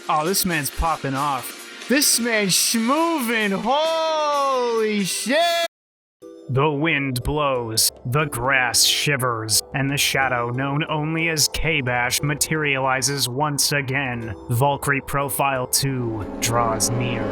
Oh, this man's popping off. This man's schmovin', holy shit! The wind blows, the grass shivers, and the shadow known only as KBash materializes once again. Valkyrie Profile 2 draws near.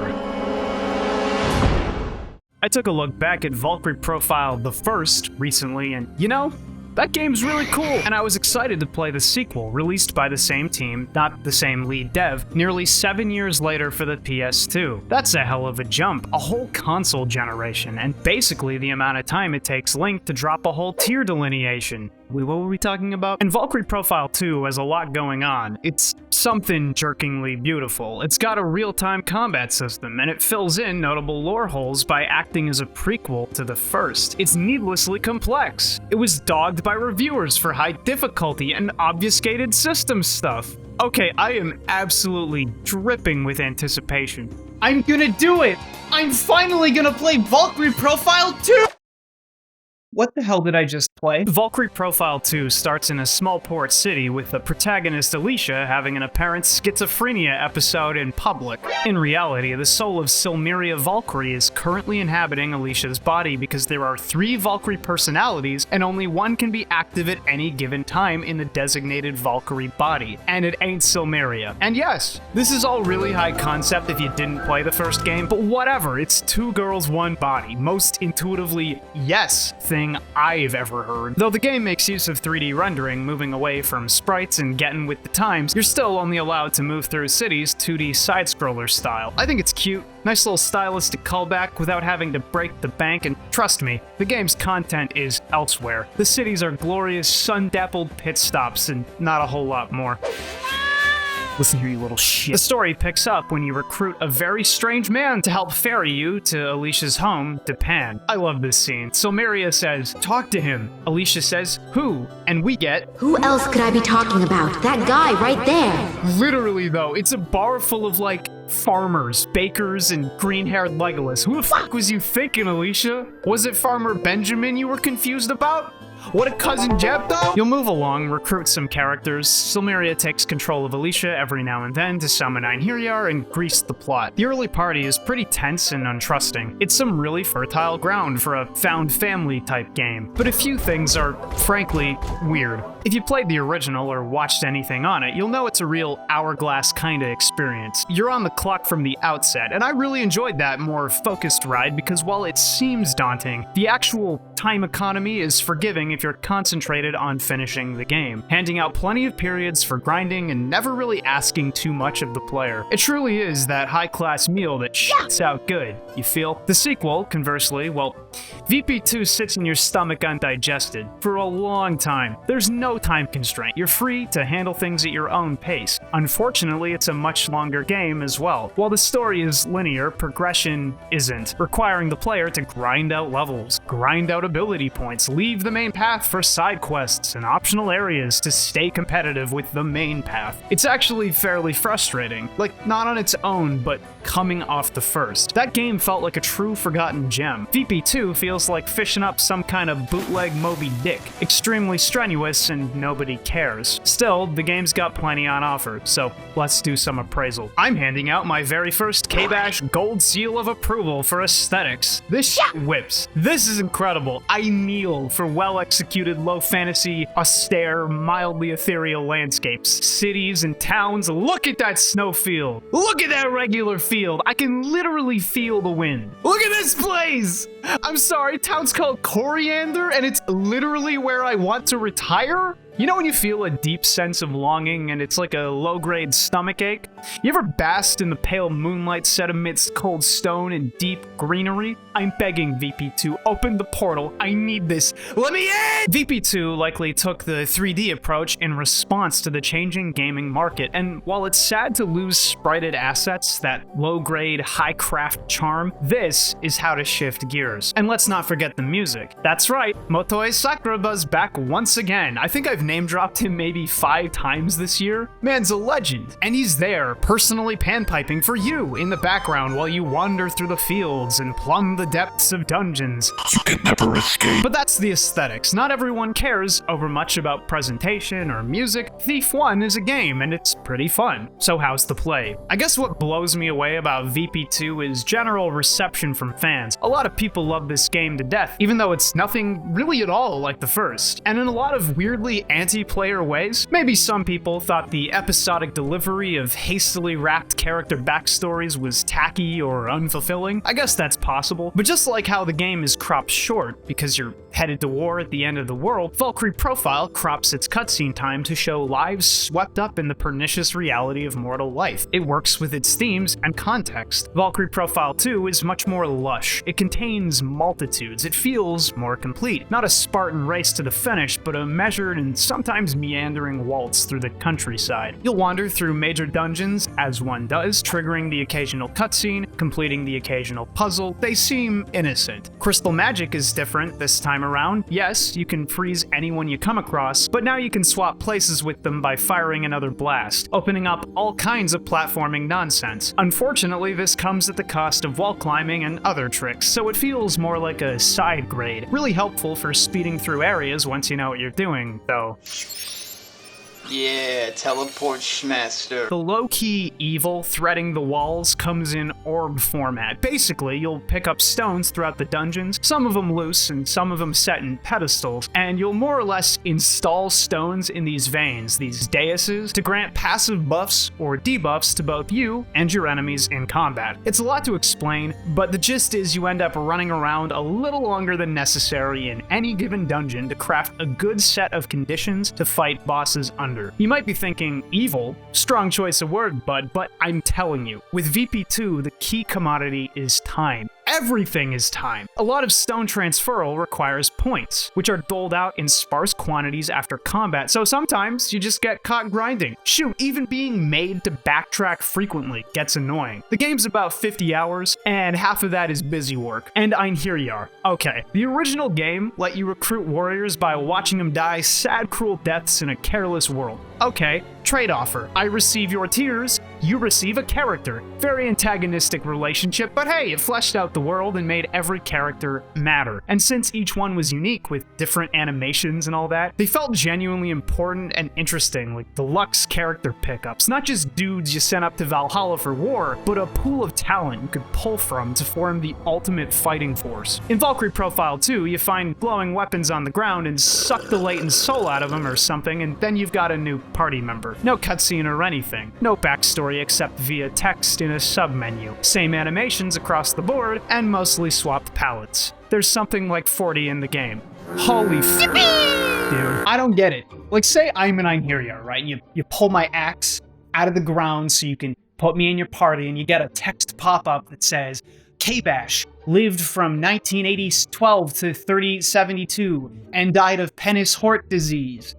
I took a look back at Valkyrie Profile the First recently, and you know, that game's really cool, and I was excited to play the sequel, released by the same team, not the same lead dev, nearly 7 years later for the PS2. That's a hell of a jump, a whole console generation, and basically the amount of time it takes Link to drop a whole tier delineation. Wait, what were we talking about? And Valkyrie Profile 2 has a lot going on. It's something jerkingly beautiful. It's got a real-time combat system, and it fills in notable lore holes by acting as a prequel to the first. It's needlessly complex. It was dogged by reviewers for high difficulty and obfuscated system stuff. Okay, I am absolutely dripping with anticipation. I'm gonna do it! I'm finally gonna play Valkyrie Profile 2! What the hell did I just play? Valkyrie Profile 2 starts in a small port city with the protagonist Alicia having an apparent schizophrenia episode in public. In reality, the soul of Silmeria Valkyrie is currently inhabiting Alicia's body because there are 3 Valkyrie personalities and only one can be active at any given time in the designated Valkyrie body. And it ain't Silmeria. And yes, this is all really high concept if you didn't play the first game, but whatever, it's 2 girls, 1 body. Most intuitively yes thing I've ever heard. Though the game makes use of 3D rendering, moving away from sprites and getting with the times, you're still only allowed to move through cities 2D side-scroller style. I think it's cute, nice little stylistic callback without having to break the bank, and trust me, the game's content is elsewhere. The cities are glorious, sun-dappled pit stops, and not a whole lot more. Listen here, you little shit. The story picks up when you recruit a very strange man to help ferry you to Alicia's home, Dept. I love this scene. Silmeria says, "Talk to him." Alicia says, "Who?" And we get, "Who else could I be talking about? That guy right there." Literally though, it's a bar full of like farmers, bakers, and green-haired Legolas. Who the fuck was you thinking, Alicia? Was it Farmer Benjamin you were confused about? What a cousin Jeb though? You'll move along, recruit some characters. Silmeria takes control of Alicia every now and then to summon Einherjar and grease the plot. The early party is pretty tense and untrusting. It's some really fertile ground for a found family type game, but a few things are, frankly, weird. If you played the original or watched anything on it, you'll know it's a real hourglass kinda experience. You're on the clock from the outset, and I really enjoyed that more focused ride because while it seems daunting, the actual time economy is forgiving if you're concentrated on finishing the game, handing out plenty of periods for grinding and never really asking too much of the player. It truly is that high-class meal that shits out good, you feel? The sequel, conversely, well, VP2 sits in your stomach undigested for a long time. There's no time constraint. You're free to handle things at your own pace. Unfortunately, it's a much longer game as well. While the story is linear, progression isn't, requiring the player to grind out levels, grind out ability points, leave the main path for side quests and optional areas to stay competitive with the main path. It's actually fairly frustrating. Like, not on its own, but coming off the first. That game felt like a true forgotten gem. VP2 feels like fishing up some kind of bootleg Moby Dick. Extremely strenuous and nobody cares. Still, the game's got plenty on offer, so let's do some appraisal. I'm handing out my very first KBash gold seal of approval for aesthetics. This shit whips. This is incredible. I kneel for well-executed low fantasy, austere, mildly ethereal landscapes. Cities and towns. Look at that snowfield. Look at that regular field. I can literally feel the wind. Look at this place! I'm sorry, town's called Coriander, and it's literally where I want to retire? You know when you feel a deep sense of longing and it's like a low-grade stomachache? You ever basked in the pale moonlight set amidst cold stone and deep greenery? I'm begging VP2, open the portal. I need this. Let me in! VP2 likely took the 3D approach in response to the changing gaming market, and while it's sad to lose sprited assets, that low-grade, high-craft charm, this is how to shift gears. And let's not forget the music. That's right, Motoi Sakuraba's back once again. I think I've I've name-dropped him maybe 5 times this year. Man's a legend, and he's there, personally panpiping for you in the background while you wander through the fields and plumb the depths of dungeons. You can never escape. But that's the aesthetics. Not everyone cares over much about presentation or music. Thief 1 is a game, and it's pretty fun. So how's the play? I guess what blows me away about VP2 is general reception from fans. A lot of people love this game to death, even though it's nothing really at all like the first, and in a lot of weirdly anti-player ways. Maybe some people thought the episodic delivery of hastily wrapped character backstories was tacky or unfulfilling. I guess that's possible, but just like how the game is cropped short because you're headed to war at the end of the world, Valkyrie Profile crops its cutscene time to show lives swept up in the pernicious reality of mortal life. It works with its themes and context. Valkyrie Profile 2 is much more lush. It contains multitudes. It feels more complete. Not a Spartan race to the finish, but a measured and sometimes meandering waltz through the countryside. You'll wander through major dungeons, as one does, triggering the occasional cutscene, completing the occasional puzzle. They seem innocent. Crystal magic is different this time around. Yes, you can freeze anyone you come across, but now you can swap places with them by firing another blast, opening up all kinds of platforming nonsense. Unfortunately, this comes at the cost of wall climbing and other tricks, so it feels more like a side grade. Really helpful for speeding through areas once you know what you're doing, though. Yeah, teleport schmaster. The low-key evil threading the walls comes in orb format. Basically, you'll pick up stones throughout the dungeons, some of them loose and some of them set in pedestals, and you'll more or less install stones in these veins, these daises, to grant passive buffs or debuffs to both you and your enemies in combat. It's a lot to explain, but the gist is you end up running around a little longer than necessary in any given dungeon to craft a good set of conditions to fight bosses under. You might be thinking, evil? Strong choice of word, bud, but I'm telling you, with VP2, the key commodity is time. Everything is time. A lot of stone transferal requires points, which are doled out in sparse quantities after combat, so sometimes you just get caught grinding. Shoot, even being made to backtrack frequently gets annoying. The game's about 50 hours, and half of that is busy work. And here you are. Okay, the original game let you recruit warriors by watching them die sad, cruel deaths in a careless world. Okay, trade offer. I receive your tears, you receive a character. Very antagonistic relationship, but hey, it fleshed out the world and made every character matter. And since each one was unique with different animations and all that, they felt genuinely important and interesting, like deluxe character pickups. Not just dudes you sent up to Valhalla for war, but a pool of talent you could pull from to form the ultimate fighting force. In Valkyrie Profile 2, you find glowing weapons on the ground and suck the latent soul out of them or something, and then you've got a new party member. No cutscene or anything. No backstory except via text in a sub-menu. Same animations across the board, and mostly swapped palettes. There's something like 40 in the game. Holy f***, dude. I don't get it. Like, say I'm an Einherjar, right? You pull my axe out of the ground so you can put me in your party, and you get a text pop-up that says, KBash lived from 1912 to 3072 and died of penis heart disease.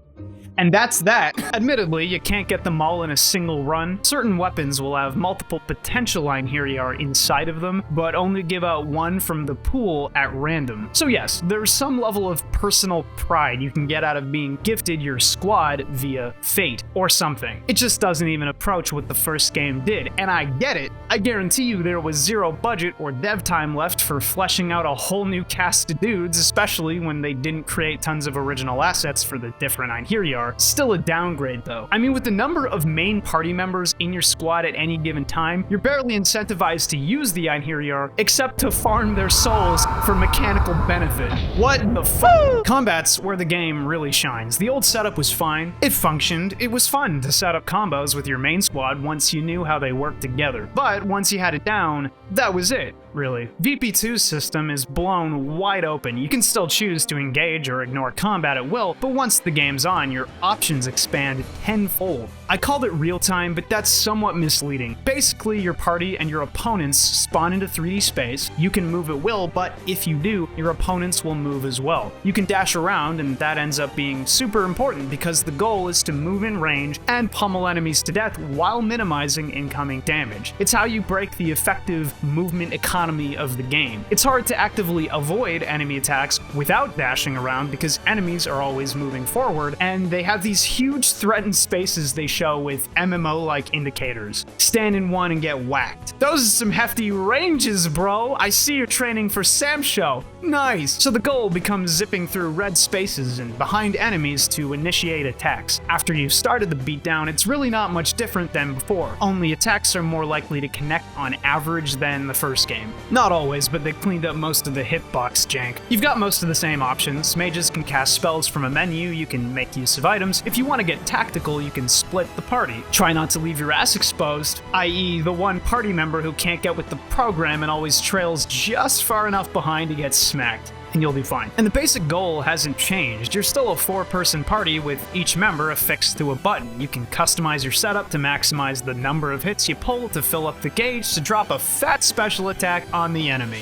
And that's that. Admittedly, you can't get them all in a single run. Certain weapons will have multiple potential Einherjar inside of them, but only give out one from the pool at random. So yes, there's some level of personal pride you can get out of being gifted your squad via fate or something. It just doesn't even approach what the first game did, and I get it. I guarantee you there was zero budget or dev time left for fleshing out a whole new cast of dudes, especially when they didn't create tons of original assets for the different Einherjar. Still a downgrade though. I mean, with the number of main party members in your squad at any given time, you're barely incentivized to use the Einherjar, except to farm their souls for mechanical benefit. What the f***? Combat's where the game really shines. The old setup was fine, it functioned, it was fun to set up combos with your main squad once you knew how they worked together. But once you had it down, that was it. Really. VP2's system is blown wide open. You can still choose to engage or ignore combat at will, but once the game's on, your options expand tenfold. I called it real-time, but that's somewhat misleading. Basically, your party and your opponents spawn into 3D space. You can move at will, but if you do, your opponents will move as well. You can dash around, and that ends up being super important because the goal is to move in range and pummel enemies to death while minimizing incoming damage. It's how you break the effective movement economy economy of the game. It's hard to actively avoid enemy attacks without dashing around because enemies are always moving forward, and they have these huge threatened spaces they show with MMO-like indicators. Stand in one and get whacked. Those are some hefty ranges, bro! I see you're training for Sam Show. Nice! So the goal becomes zipping through red spaces and behind enemies to initiate attacks. After you've started the beatdown, it's really not much different than before, only attacks are more likely to connect on average than the first game. Not always, but they cleaned up most of the hitbox jank. You've got most of the same options. Mages can cast spells from a menu, you can make use of items. If you want to get tactical, you can split the party. Try not to leave your ass exposed, i.e. the one party member who can't get with the program and always trails just far enough behind to get smacked, and you'll be fine. And the basic goal hasn't changed. You're still a 4-person party with each member affixed to a button. You can customize your setup to maximize the number of hits you pull, to fill up the gauge, to drop a fat special attack on the enemy.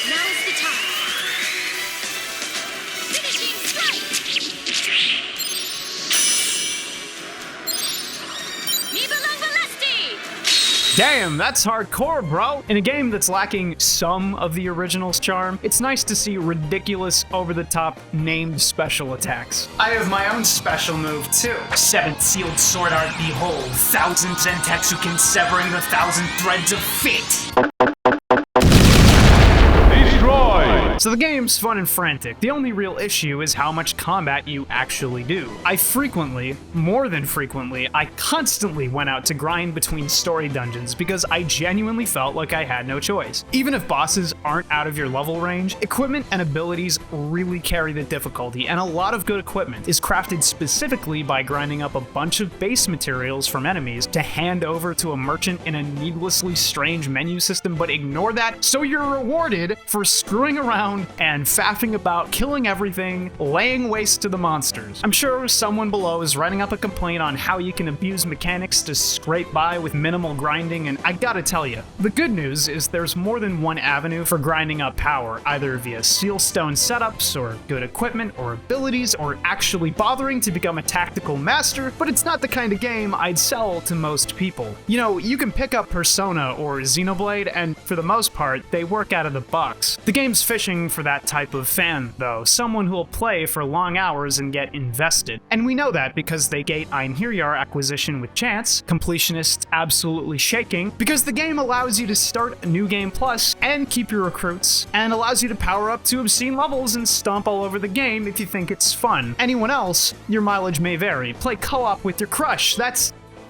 Now is the time. Finishing strike! Damn, that's hardcore, bro! In a game that's lacking some of the original's charm, it's nice to see ridiculous, over-the-top, named special attacks. I have my own special move, too. 7th sealed sword art, behold, 1,000 Zentexukin severing the 1,000 threads of fate! So the game's fun and frantic. The only real issue is how much combat you actually do. I frequently, more than frequently, I constantly went out to grind between story dungeons because I genuinely felt like I had no choice. Even if bosses aren't out of your level range, equipment and abilities really carry the difficulty, and a lot of good equipment is crafted specifically by grinding up a bunch of base materials from enemies to hand over to a merchant in a needlessly strange menu system, but ignore that, so you're rewarded for screwing around and faffing about, killing everything, laying waste to the monsters. I'm sure someone below is writing up a complaint on how you can abuse mechanics to scrape by with minimal grinding, and I gotta tell you, the good news is there's more than one avenue for grinding up power, either via sealstone setups, or good equipment, or abilities, or actually bothering to become a tactical master, but it's not the kind of game I'd sell to most people. You know, you can pick up Persona or Xenoblade, and for the most part, they work out of the box. The game's fishing for that type of fan, though, someone who'll play for long hours and get invested. And we know that because they gate Einherjar acquisition with chance, completionists absolutely shaking, because the game allows you to start New Game Plus and keep your recruits, and allows you to power up to obscene levels and stomp all over the game if you think it's fun. Anyone else, your mileage may vary. Play co-op with your crush,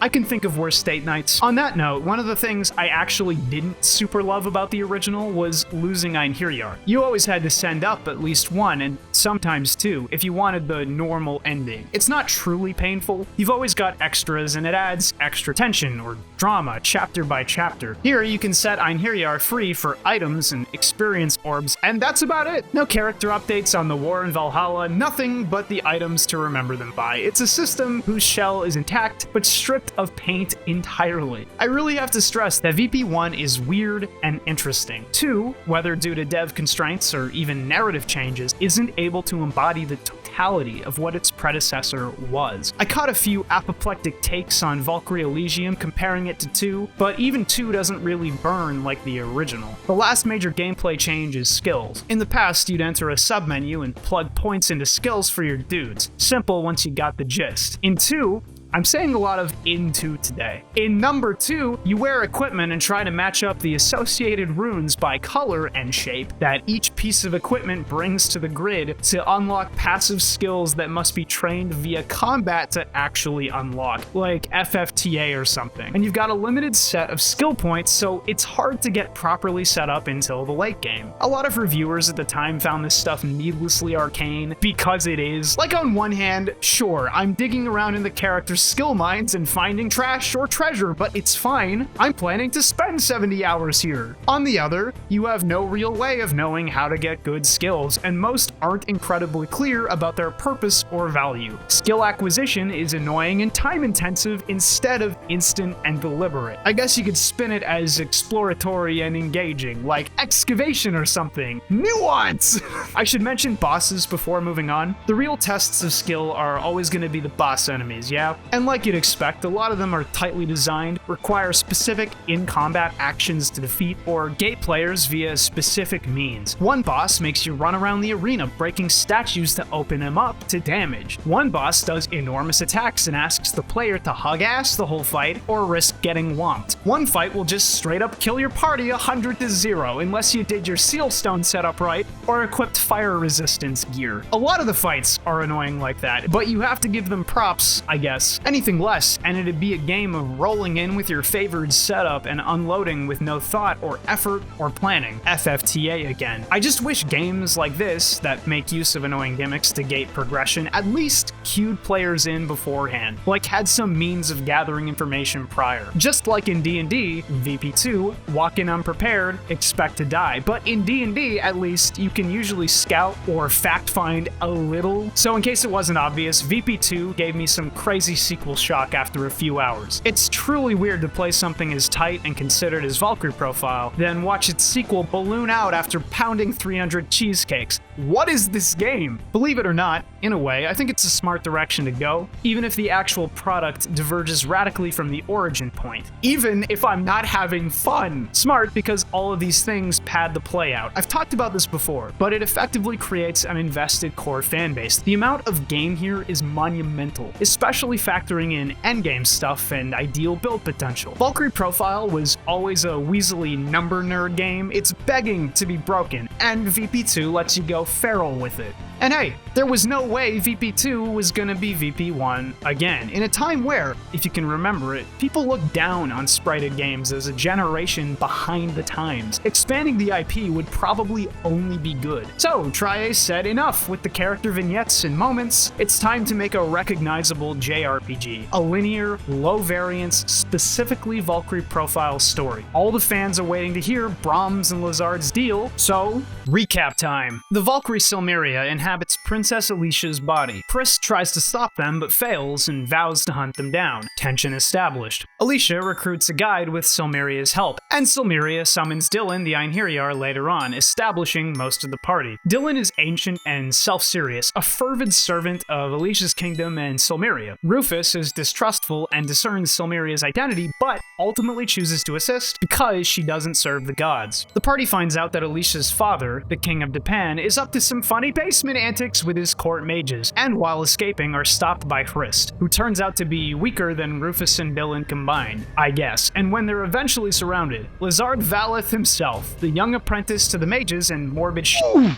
I can think of worse date nights. On that note, one of the things I actually didn't super love about the original was losing Einherjar. You always had to send up at least one, and sometimes two, if you wanted the normal ending. It's not truly painful. You've always got extras, and it adds extra tension or drama chapter by chapter. Here, you can set Einherjar free for items and experience orbs, and that's about it. No character updates on the war in Valhalla, nothing but the items to remember them by. It's a system whose shell is intact, but stripped of paint entirely. I really have to stress that VP1 is weird and interesting. 2, whether due to dev constraints or even narrative changes, isn't able to embody the totality of what its predecessor was. I caught a few apoplectic takes on Valkyrie Elysium comparing it to 2, but even 2 doesn't really burn like the original. The last major gameplay change is skills. In the past, you'd enter a submenu and plug points into skills for your dudes. Simple once you got the gist. In 2, I'm saying a lot of into today. In number 2, you wear equipment and try to match up the associated runes by color and shape that each piece of equipment brings to the grid to unlock passive skills that must be trained via combat to actually unlock, like FFTA or something. And you've got a limited set of skill points, so it's hard to get properly set up until the late game. A lot of reviewers at the time found this stuff needlessly arcane because it is. Like, on one hand, sure, I'm digging around in the character's skill mines and finding trash or treasure, but it's fine. I'm planning to spend 70 hours here. On the other, you have no real way of knowing how to get good skills, and most aren't incredibly clear about their purpose or value. Skill acquisition is annoying and time-intensive instead of instant and deliberate. I guess you could spin it as exploratory and engaging, like excavation or something. Nuance! I should mention bosses before moving on. The real tests of skill are always going to be the boss enemies, yeah? And like you'd expect, a lot of them are tightly designed, require specific in-combat actions to defeat, or gate players via specific means. One boss makes you run around the arena, breaking statues to open them up to damage. One boss does enormous attacks and asks the player to hug ass the whole fight, or risk getting whomped. One fight will just straight up kill your party 100-0 unless you did your seal stone setup right, or equipped fire resistance gear. A lot of the fights are annoying like that, but you have to give them props, I guess. Anything less, and it'd be a game of rolling in with your favored setup and unloading with no thought or effort or planning. FFTA again. I just wish games like this, that make use of annoying gimmicks to gate progression, at least cued players in beforehand, like had some means of gathering information prior. Just like in D&D, VP2, walk in unprepared, expect to die, but in D&D, at least, you can usually scout or fact-find a little. So in case it wasn't obvious, VP2 gave me some crazy sequel shock after a few hours. It's truly weird to play something as tight and considered as Valkyrie Profile, then watch its sequel balloon out after pounding 300 cheesecakes. What is this game? Believe it or not, in a way, I think it's a smart direction to go, even if the actual product diverges radically from the origin point. Even if I'm not having fun. Smart because all of these things pad the play out. I've talked about this before, but it effectively creates an invested core fanbase. The amount of game here is monumental, especially factoring in endgame stuff and ideal build potential. Valkyrie Profile was always a weaselly number nerd game. It's begging to be broken, and VP2 lets you go feral with it. And hey, there was no way VP2 was gonna be VP1 again, in a time where, if you can remember it, people looked down on sprited games as a generation behind the times. Expanding the IP would probably only be good. So, Triae said enough with the character vignettes and moments. It's time to make a recognizable JRPG. A linear, low variance, specifically Valkyrie Profile story. All the fans are waiting to hear Brahms and Lizard's deal, so recap time. The Valkyrie Silmeria inhabits Princess Alicia's body. Pris tries to stop them but fails and vows to hunt them down. Tension established. Alicia recruits a guide with Silmeria's help, and Silmeria summons Dylan the Einherjar later on, establishing most of the party. Dylan is ancient and self-serious, a fervid servant of Alicia's kingdom and Silmeria. Rufus is distrustful and discerns Silmeria's identity, but ultimately chooses to assist because she doesn't serve the gods. The party finds out that Alicia's father, the king of Japan, is up to some funny basement antics with his court mages, and while escaping are stopped by Hrist, who turns out to be weaker than Rufus and Dylan combined, I guess. And when they're eventually surrounded, Lizard Valeth himself, the young apprentice to the mages and morbid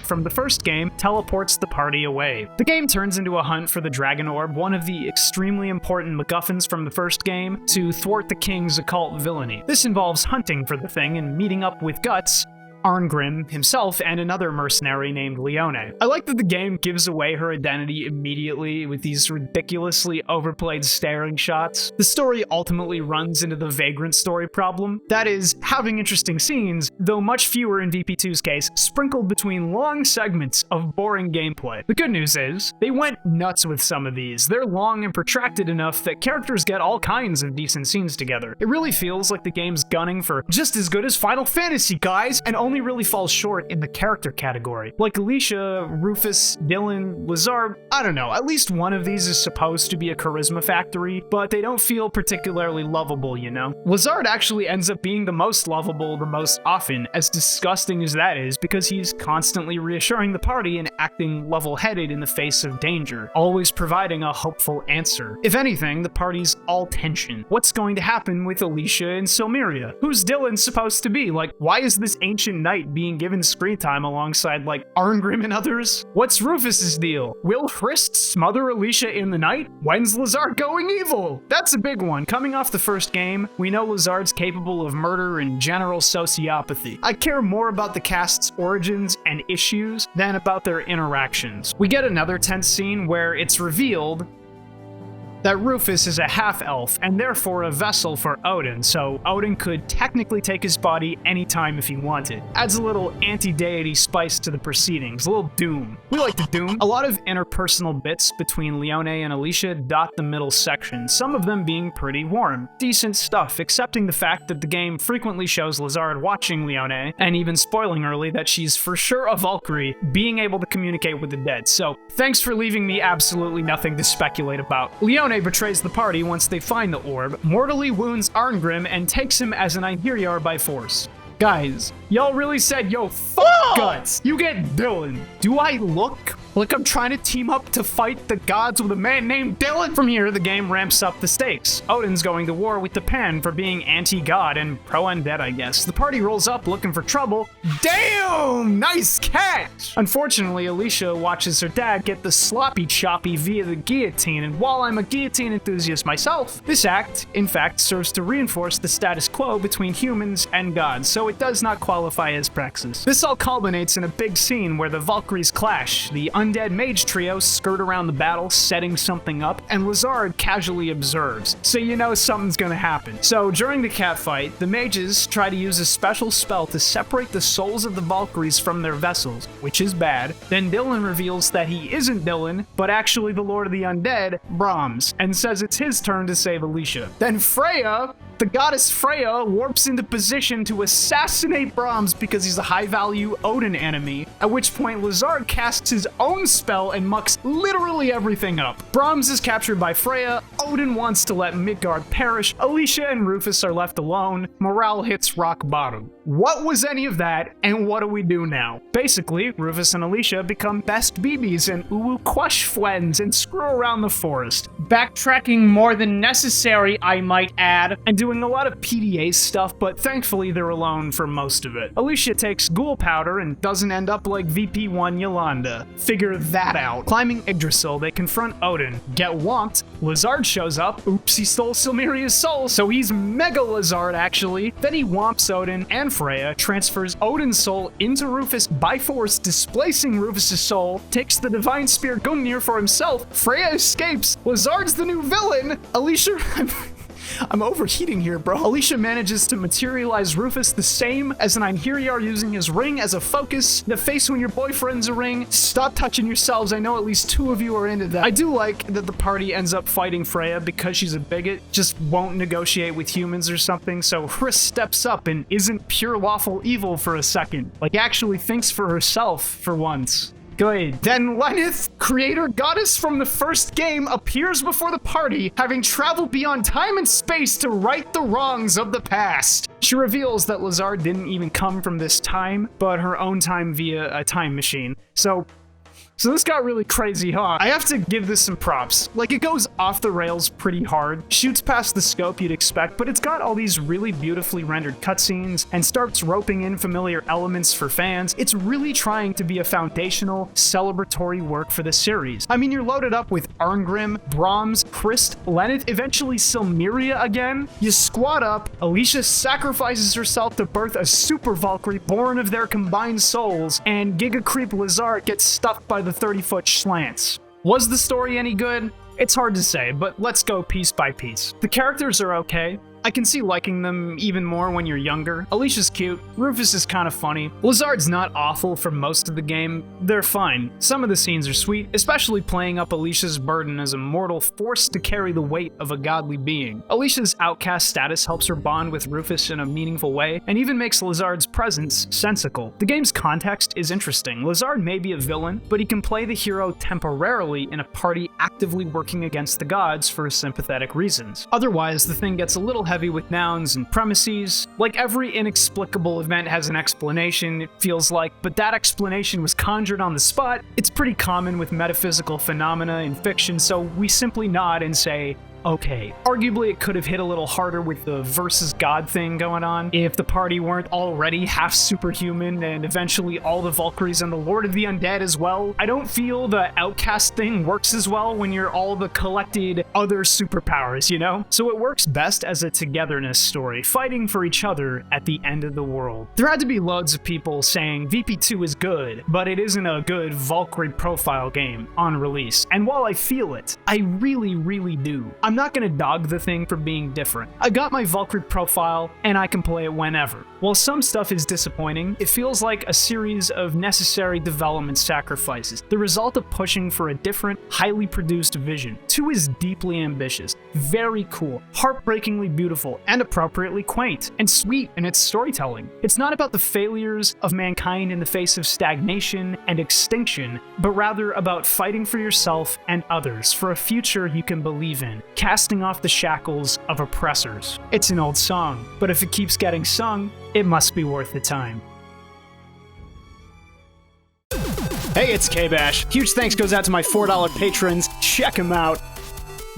from the first game, teleports the party away. The game turns into a hunt for the Dragon Orb, one of the extremely important MacGuffins from the first game, to thwart the king's occult villainy. This involves hunting for the thing and meeting up with Guts, Arngrim himself, and another mercenary named Leone. I like that the game gives away her identity immediately with these ridiculously overplayed staring shots. The story ultimately runs into the Vagrant story problem. That is, having interesting scenes, though much fewer in VP2's case, sprinkled between long segments of boring gameplay. The good news is, they went nuts with some of these. They're long and protracted enough that characters get all kinds of decent scenes together. It really feels like the game's gunning for just as good as Final Fantasy, guys, and only really falls short in the character category. Like Alicia, Rufus, Dylan, Lizard, I don't know, at least one of these is supposed to be a charisma factory, but they don't feel particularly lovable, you know? Lizard actually ends up being the most lovable the most often, as disgusting as that is, because he's constantly reassuring the party and acting level-headed in the face of danger, always providing a hopeful answer. If anything, the party's all tension. What's going to happen with Alicia and Silmeria? Who's Dylan supposed to be? Like, why is this ancient knight being given screen time alongside, like, Arngrim and others? What's Rufus's deal? Will Hrist smother Alicia in the night? When's Lizard going evil? That's a big one. Coming off the first game, we know Lizard's capable of murder and general sociopathy. I care more about the cast's origins and issues than about their interactions. We get another tense scene where it's revealed that Rufus is a half-elf, and therefore a vessel for Odin, so Odin could technically take his body anytime if he wanted. Adds a little anti-deity spice to the proceedings, a little Doom. We like the Doom. A lot of interpersonal bits between Leone and Alicia dot the middle section, some of them being pretty warm. Decent stuff, accepting the fact that the game frequently shows Lizard watching Leone, and even spoiling early that she's for sure a Valkyrie, being able to communicate with the dead, so thanks for leaving me absolutely nothing to speculate about. Leone Yone betrays the party once they find the orb, mortally wounds Arngrim, and takes him as an Einherjar by force. Guys, y'all really said, yo, fuck guts. You get Dylan. Do I look like I'm trying to team up to fight the gods with a man named Dylan? From here, the game ramps up the stakes. Odin's going to war with the Pen for being anti-god and pro-undead, I guess. The party rolls up looking for trouble. Damn! Nice catch! Unfortunately, Alicia watches her dad get the sloppy choppy via the guillotine, and while I'm a guillotine enthusiast myself, this act, in fact, serves to reinforce the status quo between humans and gods, so it does not qualify as praxis. This all culminates in a big scene where the Valkyries clash. The undead mage trio skirt around the battle, setting something up, and Lizard casually observes, so you know something's gonna happen. So during the catfight, the mages try to use a special spell to separate the souls of the Valkyries from their vessels, which is bad. Then Dylan reveals that he isn't Dylan, but actually the Lord of the Undead, Brahms, and says it's his turn to save Alicia. Then Freya, the goddess Freya, warps into position to assassinate Brahms because he's a high-value Odin enemy, at which point Lizard casts his own spell and mucks literally everything up. Brahms is captured by Freya, Odin wants to let Midgard perish, Alicia and Rufus are left alone, morale hits rock bottom. What was any of that, and what do we do now? Basically, Rufus and Alicia become best BBs and quash friends and screw around the forest. Backtracking more than necessary, I might add, and doing a lot of PDA stuff, but thankfully they're alone for most of it. Alicia takes ghoul powder and doesn't end up like VP1 Yolanda. Figure that out. Climbing Yggdrasil, they confront Odin. Get whomped. Lizard shows up. Oops, he stole Silmeria's soul, so he's Mega Lizard actually. Then he whomps Odin and Freya, transfers Odin's soul into Rufus by force, displacing Rufus's soul, takes the Divine Spear Gungnir for himself. Freya escapes. Lizard's the new villain. Alicia... I'm overheating here, bro. Alicia manages to materialize Rufus the same as an Einherjar using his ring as a focus. The face when your boyfriend's a ring. Stop touching yourselves. I know at least 2 of you are into that. I do like that the party ends up fighting Freya because she's a bigot, just won't negotiate with humans or something, so Chris steps up and isn't pure lawful evil for a second. Like, actually thinks for herself for once. Good. Then Lennith, creator goddess from the first game, appears before the party, having traveled beyond time and space to right the wrongs of the past. She reveals that Lizard didn't even come from this time, but her own time via a time machine. So this got really crazy, huh? I have to give this some props. Like, it goes off the rails pretty hard, shoots past the scope you'd expect, but it's got all these really beautifully rendered cutscenes and starts roping in familiar elements for fans. It's really trying to be a foundational, celebratory work for the series. I mean, you're loaded up with Arngrim, Brahms, Christ, Lennith, eventually Silmeria again. You squat up, Alicia sacrifices herself to birth a super Valkyrie born of their combined souls, and Giga Creep Lizard gets stuffed by the 30-foot slants. Was the story any good? It's hard to say, but let's go piece by piece. The characters are okay. I can see liking them even more when you're younger. Alicia's cute, Rufus is kind of funny. Lizard's not awful for most of the game, they're fine. Some of the scenes are sweet, especially playing up Alicia's burden as a mortal forced to carry the weight of a godly being. Alicia's outcast status helps her bond with Rufus in a meaningful way, and even makes Lizard's presence sensical. The game's context is interesting. Lizard may be a villain, but he can play the hero temporarily in a party actively working against the gods for sympathetic reasons. Otherwise, the thing gets a little heavy with nouns and premises. Like every inexplicable event has an explanation, it feels like, but that explanation was conjured on the spot. It's pretty common with metaphysical phenomena in fiction, so we simply nod and say, okay. Arguably, it could have hit a little harder with the versus God thing going on if the party weren't already half superhuman and eventually all the Valkyries and the Lord of the Undead as well. I don't feel the outcast thing works as well when you're all the collected other superpowers, you know? So it works best as a togetherness story, fighting for each other at the end of the world. There had to be loads of people saying VP2 is good, but it isn't a good Valkyrie Profile game on release. And while I feel it, I really do. I'm I'm not gonna dog the thing for being different. I got my Valkyrie Profile, and I can play it whenever. While some stuff is disappointing, it feels like a series of necessary development sacrifices, the result of pushing for a different, highly produced vision. 2 is deeply ambitious, very cool, heartbreakingly beautiful, and appropriately quaint, and sweet in its storytelling. It's not about the failures of mankind in the face of stagnation and extinction, but rather about fighting for yourself and others for a future you can believe in, casting off the shackles of oppressors. It's an old song, but if it keeps getting sung, it must be worth the time. Hey, it's KBash. Huge thanks goes out to my $4 patrons. Check them out.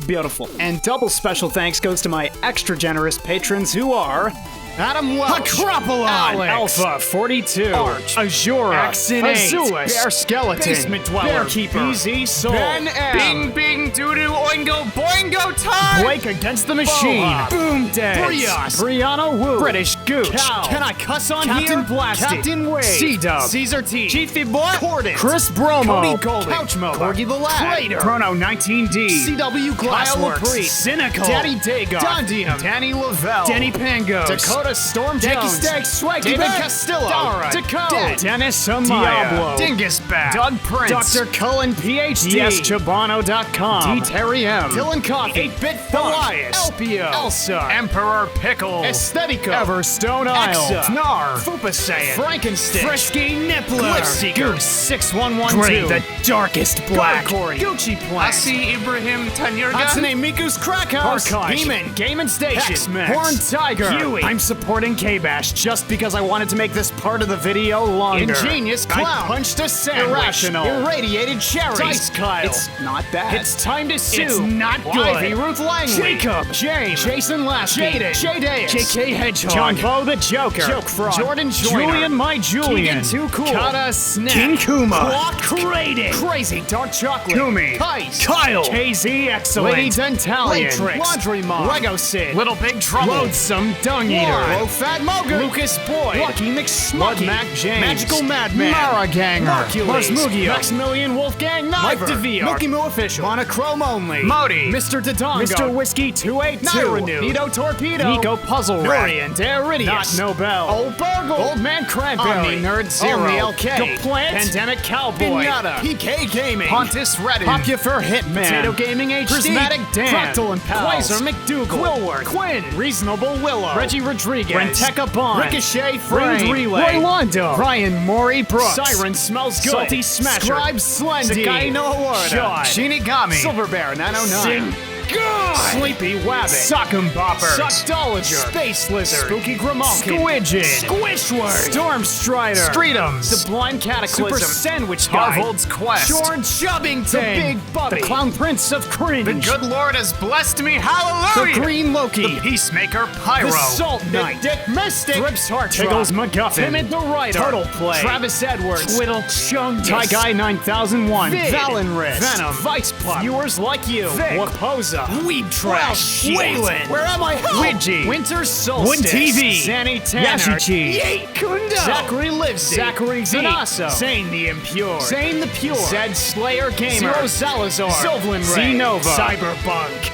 Beautiful. And double special thanks goes to my extra generous patrons who are Adam Welch, Acropolion, Alex, Alpha 42, Arch, Azura, Axin8, Azuis, Bear Skeleton, Basement Dweller, Bearkeeper, BZ Soul, Ben M, Bing Bing Doodoo Oingo Boingo Time, Blake Against the Machine, Boha, Boom Dead, Brios, Brianna Woo, British Gooch, Cal, Can I Cuss on Captain Here? Blasted, Captain Wade, C-Dub, Caesar T, Chiefy Boy, Cordant, Chris Bromo, Cody Golden, Couchmo, Corgi the Lad, Crater, Chrono 19D, CW Kyle Glassworks, LaPree, Cynical, Daddy Dago, Dondium, Danny Lavelle, Denny Pangos, Dakota Storm Decky Jones, Steak, Swaggy David Bat, Castillo, Dara, Dakota, Dead, Dennis Amaya, Diablo, Dingus Bat, Doug Prince, Dr. Cullen PhD, DSChabano.com, D. Terry M, Dylan Coffee, 8-Bit Elias, Elpio, Elsa, Emperor Pickle, Aesthetico, Everstone Isle, Exa, Gnar, Fupa Saiyan, Frankenstitch, Frisky Nippler, Glyphseeker, Goose 6112, Gray the Darkest Black, Garcory, Gucci Plant, Asi Ibrahim Tanyurga, Hatsune Miku's Crack House, Archive, Beeman, Game and Station, X-Mex, Horn Tiger, Huey. I'm supporting KBash just because I wanted to make this part of the video longer. Ingenious Clown, I punched a sandwich, Irrational, irradiated cherries, Dice Kyle, It's not bad. It's time to sue, It's not good. Ivy Ruth Langley, Jacob, James, Jason Lasky, Jaden, Jadaeus, JK Hedgehog, John Bo the Joker, Joke Frog, Jordan Joyner, Julian My Julian, Keegan Too Cool, Kata Snack, King Kuma, Clock Crating, Crazy Dark Chocolate, Kumi, Heist, Kyle, KZ Excellent, Lady Dentalian, Latrix, Laundry Mom, Lego Sid, Little Big Trouble, Loathsome Dung Eater, Why? Low Fat Mogul, Lucas Boyd, Lucky Blood McSmucky, Mac James, Magical Madman, Mara Ganger, Hercules, Mugio, Maximilian Wolfgang Mike Niver, DeViar, Milky Moo Official, Monochrome Only, Modi, Mr. Dodongo, Mr. Whiskey 282, Nyranu, Nito Torpedo, Nico Puzzle Norian, Rat, Daridius, Not Nobel, Old Burgle, Old Man Cranberry, Omni Nerd Zero, Omni LK, The Plant, Pandemic Cowboy, Pinata, PK Gaming, Pontus Redden, Popular Hitman, Potato Gaming HD, Prismatic Dan, Fractal and Pals, Quasar McDougal, Quillworth, Quinn, Reasonable Willow, Reggie Rodriguez, Renteca Bond, Ricochet Framed Frame, Relay, Roy Londo, Ryan Maury Brooks, Siren Smells Good, Salty Smasher, Scribe Slendy, Sakai no Award, Shot, Shinigami, Silver Bear 909, God, Sleepy Wabbit, Sock'em Bopper, Suckdolager, Space Lizard, Spooky Grimalkin, Squidged, Squishword, Storm Strider, Streetums, Sublime Cataclysm, Super Sandwich Guy, Harvold's Quest, George Chubbington, The Big Bubby, the Clown Prince of Cringe, The Good Lord has blessed me, hallelujah! the Green Loki, The Peacemaker Pyro, the Salt Knight, the Dick Mystic, Thrips Heart, Tiggles McGuffin, Timid the Writer, Turtle Play, Travis Edwards, Twiddle Chungus, Ty Guy 9001, Vid, Valenris, Venom, Vice Pup, Viewers Like You, Vic, Waposa, Weeb Trash, Waylon, Where am I? Widgie, Winter Solstice, Win TV, Zanny Tanner, Yashichi, Yate Kundo, Zachary Livesey, Zachary Z, Zanasso, Zane the Impure, Zane the Pure, Zed Slayer Gamer, Zero Salazar, Sylvan Ray, Z-Nova, Cyberbunk.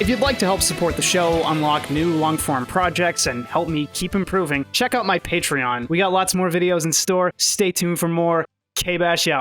If you'd like to help support the show, unlock new long-form projects, and help me keep improving, check out my Patreon. We got lots more videos in store. Stay tuned for more. KBash out.